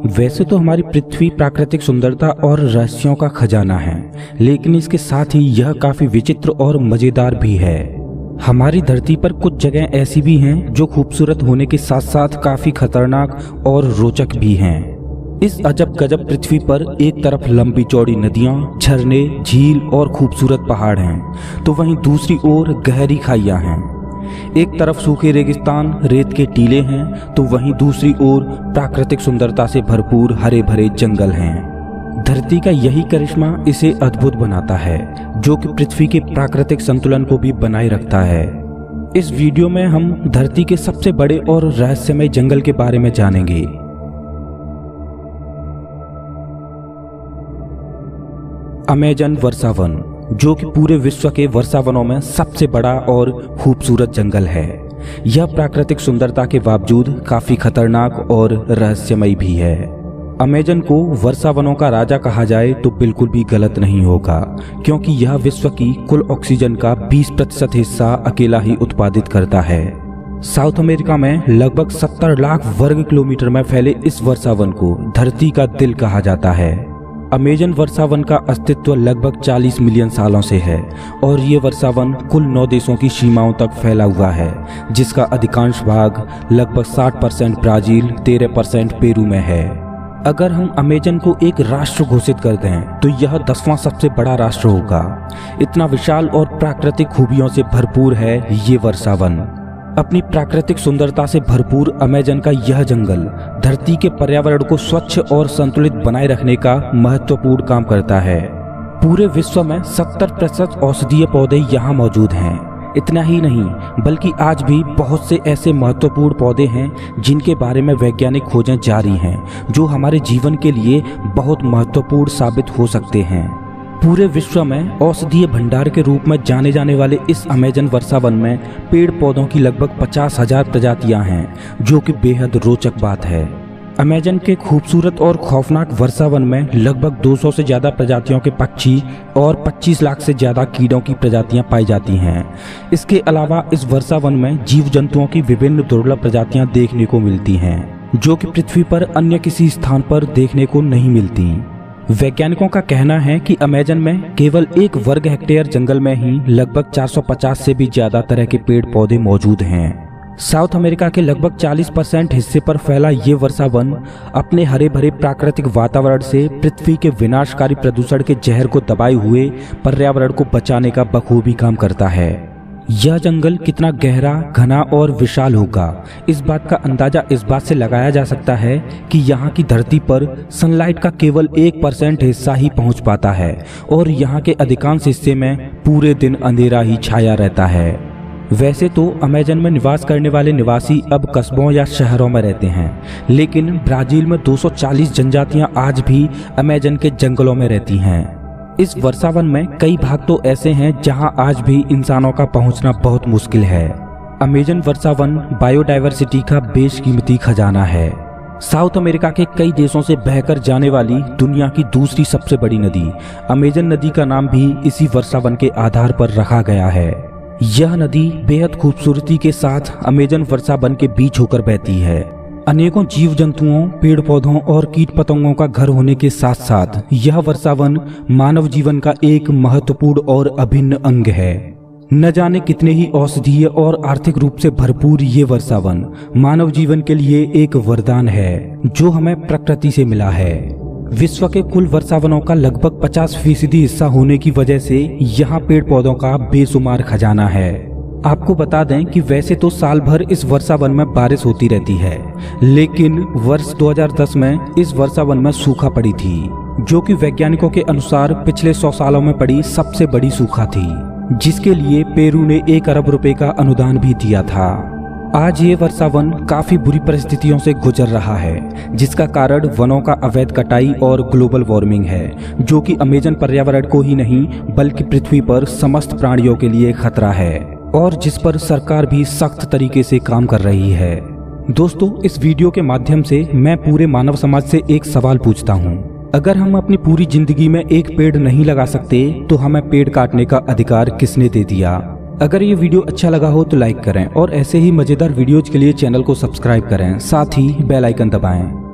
वैसे तो हमारी पृथ्वी प्राकृतिक सुंदरता और रहस्यों का खजाना है, लेकिन इसके साथ ही यह काफी विचित्र और मजेदार भी है। हमारी धरती पर कुछ जगह ऐसी भी हैं जो खूबसूरत होने के साथ साथ काफी खतरनाक और रोचक भी हैं। इस अजब गजब पृथ्वी पर एक तरफ लंबी चौड़ी नदियां, झरने, झील और खूबसूरत पहाड़ हैं, तो वहीं दूसरी ओर गहरी खाइयां हैं। एक तरफ सूखे रेगिस्तान, रेत के टीले हैं, तो वहीं दूसरी ओर प्राकृतिक सुंदरता से भरपूर हरे भरे जंगल हैं। धरती का यही करिश्मा इसे अद्भुत बनाता है, जो कि पृथ्वी के प्राकृतिक संतुलन को भी बनाए रखता है। इस वीडियो में हम धरती के सबसे बड़े और रहस्यमय जंगल के बारे में जानेंगे। अमेजन वर्षावन, जो कि पूरे विश्व के वर्षावनों में सबसे बड़ा और खूबसूरत जंगल है। यह प्राकृतिक सुंदरता के बावजूद काफी खतरनाक और रहस्यमय भी है। अमेजन को वर्षावनों का राजा कहा जाए तो बिल्कुल भी गलत नहीं होगा, क्योंकि यह विश्व की कुल ऑक्सीजन का 20% हिस्सा अकेला ही उत्पादित करता है। साउथ अमेरिका में लगभग 70 लाख वर्ग किलोमीटर में फैले इस वर्षावन को धरती का दिल कहा जाता है। अमेजन वर्षावन का अस्तित्व लगभग 40 मिलियन सालों से है और ये वर्षावन कुल 9 देशों की सीमाओं तक फैला हुआ है, जिसका अधिकांश भाग लगभग 60% ब्राजील, 13% पेरू में है। अगर हम अमेजन को एक राष्ट्र घोषित कर दें तो यह 10वां सबसे बड़ा राष्ट्र होगा। इतना विशाल और प्राकृतिक खूबियों से भरपूर है ये वर्षावन। अपनी प्राकृतिक सुंदरता से भरपूर अमेजन का यह जंगल धरती के पर्यावरण को स्वच्छ और संतुलित बनाए रखने का महत्वपूर्ण काम करता है। पूरे विश्व में 70% औषधीय पौधे यहाँ मौजूद हैं। इतना ही नहीं, बल्कि आज भी बहुत से ऐसे महत्वपूर्ण पौधे हैं जिनके बारे में वैज्ञानिक खोजें जारी हैं, जो हमारे जीवन के लिए बहुत महत्वपूर्ण साबित हो सकते हैं। पूरे विश्व में औषधीय भंडार के रूप में जाने जाने वाले इस अमेजन वर्षावन में पेड़ पौधों की लगभग 50,000 प्रजातियां हैं, जो कि बेहद रोचक बात है। अमेजन के खूबसूरत और खौफनाक वर्षावन में लगभग 200 से ज्यादा प्रजातियों के पक्षी और 25 लाख से ज्यादा कीड़ों की प्रजातियां पाई जाती हैं। इसके अलावा इस वर्षावन में जीव जंतुओं की विभिन्न दुर्लभ प्रजातियां देखने को मिलती हैं, जो कि पृथ्वी पर अन्य किसी स्थान पर देखने को नहीं मिलती। वैज्ञानिकों का कहना है कि अमेजन में केवल 1 वर्ग हेक्टेयर जंगल में ही लगभग 450 से भी ज्यादा तरह के पेड़ पौधे मौजूद हैं। साउथ अमेरिका के लगभग 40% हिस्से पर फैला ये वर्षावन अपने हरे भरे प्राकृतिक वातावरण से पृथ्वी के विनाशकारी प्रदूषण के जहर को दबाए हुए पर्यावरण को बचाने का बखूबी काम करता है। यह जंगल कितना गहरा, घना और विशाल होगा, इस बात का अंदाजा इस बात से लगाया जा सकता है कि यहाँ की धरती पर सनलाइट का केवल 1% हिस्सा ही पहुँच पाता है और यहाँ के अधिकांश हिस्से में पूरे दिन अंधेरा ही छाया रहता है। वैसे तो अमेजन में निवास करने वाले निवासी अब कस्बों या शहरों में रहते हैं, लेकिन ब्राजील में 240 जनजातियां आज भी अमेजन के जंगलों में रहती हैं। इस वर्षावन में कई भाग तो ऐसे हैं जहां आज भी इंसानों का पहुंचना बहुत मुश्किल है। अमेजन वर्षावन बायोडायवर्सिटी का बेशकीमती खजाना है। साउथ अमेरिका के कई देशों से बहकर जाने वाली दुनिया की दूसरी सबसे बड़ी नदी अमेजन नदी का नाम भी इसी वर्षावन के आधार पर रखा गया है। यह नदी बेहद खूबसूरती के साथ अमेजन वर्षावन के बीच होकर बहती है। अनेकों जीव जंतुओं, पेड़ पौधों और कीट पतंगों का घर होने के साथ साथ यह वर्षावन मानव जीवन का एक महत्वपूर्ण और अभिन्न अंग है। न जाने कितने ही औषधीय और आर्थिक रूप से भरपूर ये वर्षावन मानव जीवन के लिए एक वरदान है, जो हमें प्रकृति से मिला है। विश्व के कुल वर्षावनों का लगभग 50% हिस्सा होने की वजह से यहाँ पेड़ पौधों का बेशुमार खजाना है। आपको बता दें कि वैसे तो साल भर इस वर्षावन में बारिश होती रहती है, लेकिन वर्ष 2010 में इस वर्षावन में सूखा पड़ी थी, जो कि वैज्ञानिकों के अनुसार पिछले 100 सालों में पड़ी सबसे बड़ी सूखा थी, जिसके लिए पेरू ने 1 अरब रुपए का अनुदान भी दिया था। आज ये वर्षावन काफी बुरी परिस्थितियों से गुजर रहा है, जिसका कारण वनों का अवैध कटाई और ग्लोबल वार्मिंग है, जो कि अमेजन पर्यावरण को ही नहीं बल्कि पृथ्वी पर समस्त प्राणियों के लिए खतरा है और जिस पर सरकार भी सख्त तरीके से काम कर रही है। दोस्तों, इस वीडियो के माध्यम से मैं पूरे मानव समाज से एक सवाल पूछता हूँ। अगर हम अपनी पूरी जिंदगी में एक पेड़ नहीं लगा सकते तो हमें पेड़ काटने का अधिकार किसने दे दिया? अगर ये वीडियो अच्छा लगा हो तो लाइक करें और ऐसे ही मजेदार वीडियोज के लिए चैनल को सब्सक्राइब करें, साथ ही बेल आइकन दबाएं।